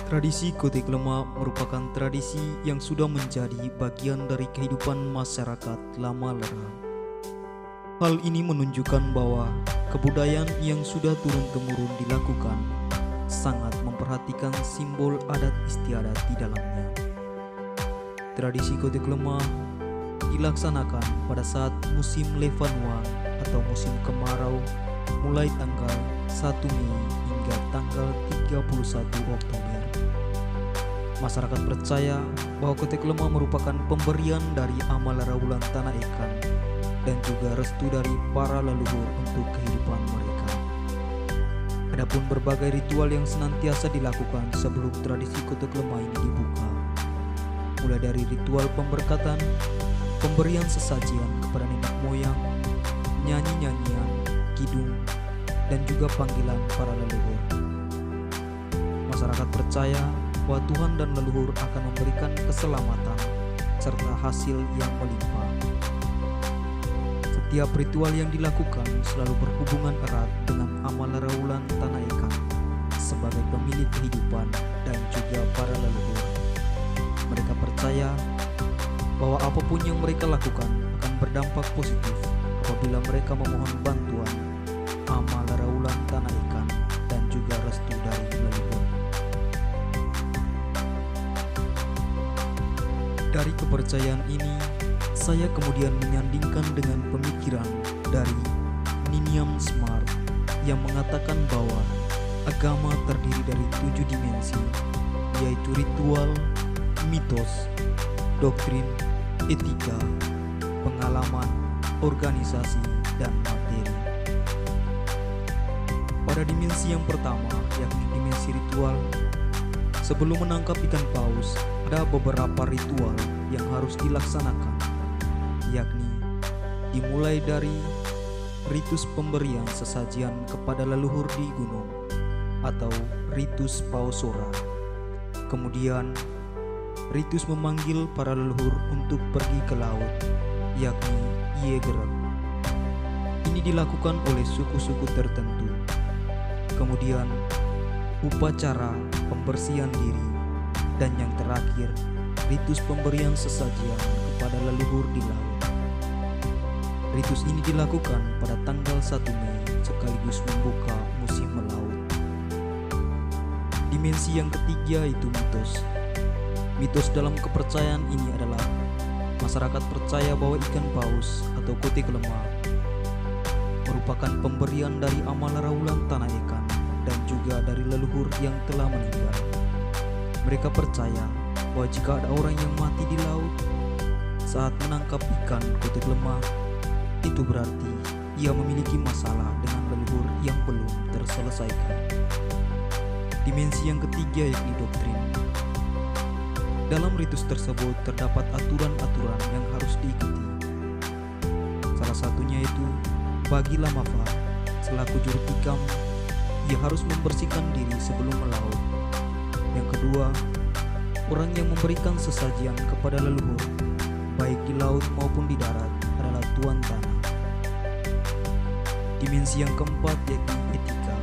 Tradisi Kotek Lemah merupakan tradisi yang sudah menjadi bagian dari kehidupan masyarakat lama lera. Hal ini menunjukkan bahwa kebudayaan yang sudah turun-temurun dilakukan sangat memperhatikan simbol adat istiadat di dalamnya. Tradisi Kotek Lemah dilaksanakan pada saat musim Levanua atau musim kemarau mulai tanggal 1 Mei hingga tanggal 31 Oktober. Masyarakat percaya bahwa Kotek Lemah merupakan pemberian dari amal rawulan tanah ikan dan juga restu dari para leluhur untuk kehidupan mereka. Adapun berbagai ritual yang senantiasa dilakukan sebelum tradisi Kotek Lemah ini dibuka, mulai dari ritual pemberkatan, pemberian sesajian kepada nenek moyang, nyanyi-nyanyian, kidung, dan juga panggilan para leluhur. Masyarakat percaya bahwa Tuhan dan leluhur akan memberikan keselamatan serta hasil yang melimpah. Setiap ritual yang dilakukan selalu berhubungan erat dengan amal rawulan tanah ikan sebagai pemilik kehidupan dan juga para leluhur. Mereka percaya bahwa apapun yang mereka lakukan akan berdampak positif apabila mereka memohon bantuan amal rawulan tanah ikan dan juga restu dari leluhur. Dari kepercayaan ini, saya kemudian menyandingkan dengan pemikiran dari Niniam Smart yang mengatakan bahwa agama terdiri dari 7 dimensi, yaitu ritual, mitos, doktrin, etika, pengalaman, organisasi, dan materi. Pada dimensi yang pertama, yakni dimensi ritual, sebelum menangkap ikan paus, ada beberapa ritual yang harus dilaksanakan, yakni dimulai dari ritus pemberian sesajian kepada leluhur di gunung atau ritus pausora. Kemudian ritus memanggil para leluhur untuk pergi ke laut, yakni Yegerek. Ini dilakukan oleh suku-suku tertentu. Kemudian upacara pembersihan diri, dan yang terakhir ritus pemberian sesajian kepada leluhur di laut. Ritus ini dilakukan pada tanggal 1 Mei sekaligus membuka musim melaut. Dimensi yang ketiga itu mitos. Mitos dalam kepercayaan ini adalah masyarakat percaya bahwa ikan paus atau Kotek Lemah merupakan pemberian dari amal rawulan tanah ikan dan juga dari leluhur yang telah meninggal. Mereka percaya bahwa jika ada orang yang mati di laut saat menangkap ikan Kotek Lemah, itu berarti ia memiliki masalah dengan leluhur yang belum terselesaikan. Dimensi yang ketiga yakni doktrin. Dalam ritus tersebut terdapat aturan-aturan yang harus diikuti. Salah satunya itu bagi Lamafa selaku juru tikam, ia harus membersihkan diri sebelum melaut. Yang kedua, orang yang memberikan sesajian kepada leluhur, baik di laut maupun di darat, adalah tuan tanah. Dimensi yang keempat yakni etika.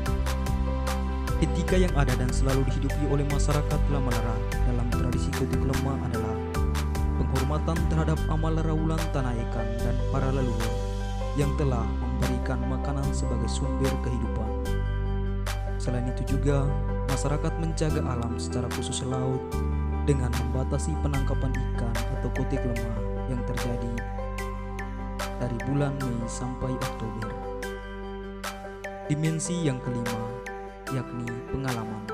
Etika yang ada dan selalu dihidupi oleh masyarakat Lamalera dalam tradisi Kotek Lemah adalah penghormatan terhadap amal rawulan tanah ikan dan para leluhur yang telah memberikan makanan sebagai sumber kehidupan. Selain itu juga, masyarakat menjaga alam secara khusus laut dengan membatasi penangkapan ikan atau Kotek Lemah yang terjadi dari bulan Mei sampai Oktober. Dimensi yang kelima yakni pengalaman.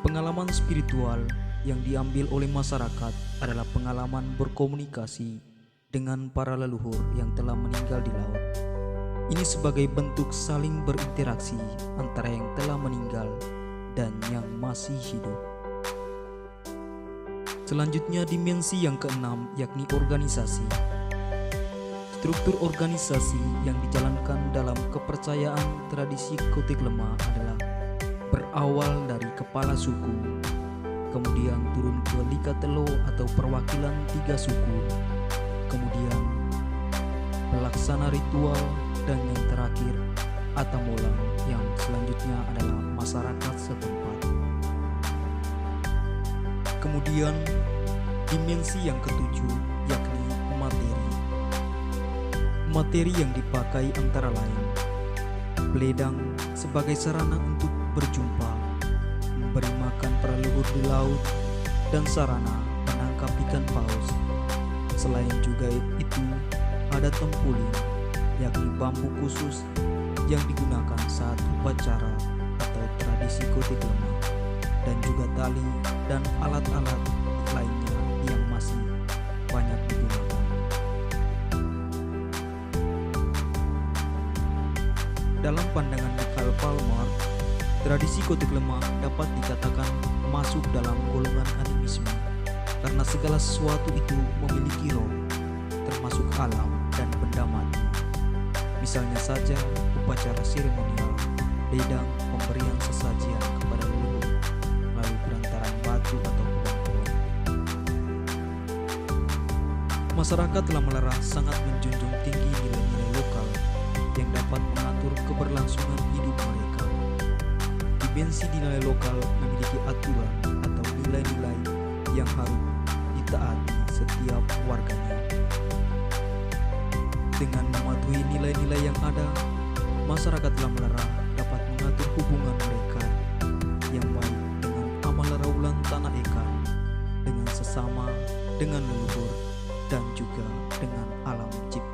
Pengalaman spiritual yang diambil oleh masyarakat adalah pengalaman berkomunikasi dengan para leluhur yang telah meninggal di laut. Ini sebagai bentuk saling berinteraksi antara yang telah meninggal dan yang masih hidup. Selanjutnya dimensi yang keenam yakni organisasi. Struktur organisasi yang dijalankan dalam kepercayaan tradisi Kotek Lemah adalah berawal dari kepala suku, kemudian turun ke Likatelo atau perwakilan 3 suku, kemudian pelaksana ritual, dan yang terakhir Atamolang yang selanjutnya adalah masyarakat setempat. Kemudian dimensi yang ketujuh yakni materi. Materi yang dipakai antara lain beledang sebagai sarana untuk berjumpa, memberi makan para leluhur di laut, dan sarana menangkap ikan paus. Selain juga itu, ada tempuling, yakni bambu khusus yang digunakan saat upacara atau tradisi kotek lemah, dan juga tali dan alat-alat lainnya yang masih banyak digunakan. Dalam pandangan Michael Palmer, tradisi kotek lemah dapat dikatakan masuk dalam golongan animisme karena segala sesuatu itu memiliki roh, termasuk alam dan benda mati. Misalnya saja upacara seremonial, ledang, pemberian sesajian kepada leluhur melalui perantaran batu atau pohon-pohon. Masyarakat Lamalara sangat menjunjung tinggi nilai-nilai lokal yang dapat mengatur keberlangsungan hidup mereka. Dimensi nilai lokal memiliki aturan atau nilai-nilai yang harus ditaati setiap warganya. Dengan mematuhi nilai-nilai yang ada, masyarakat Lamalara dapat mengatur hubungan mereka yang baik dengan Amalara Ulan Tanah Eka, dengan sesama, dengan leluhur, dan juga dengan alam cipta.